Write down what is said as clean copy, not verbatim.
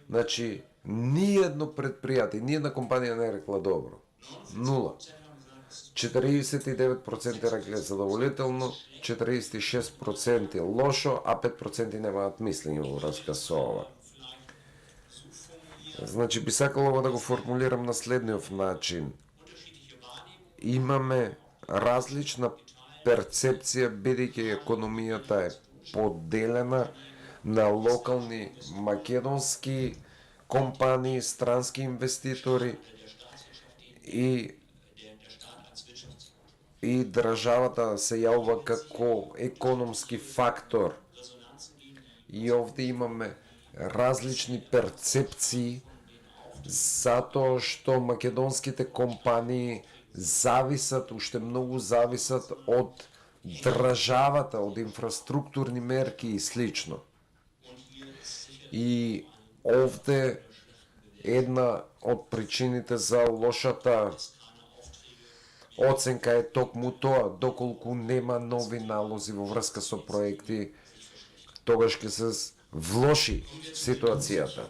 Значи, ниедно предпријатие, ниедна компанија не е рекла добро. Нула. 49% рекле задоволително, 46% лошо, а 5% немаат мислење во врска со ова. Значи, би сакал ова да го формулирам на следниот начин. Имаме различна перцепција, бидејќи економијата е поделена на локални македонски компании, странски инвеститори и државата се јавува како економски фактор. И овде имаме различни перцепции затоа што македонските компании зависат, уште многу зависат од државата, од инфраструктурни мерки и слично. И овде една од причините за лошата оценка е токму тоа, доколку нема нови налози во врска со проекти, тогаш ќе се влоши ситуацијата.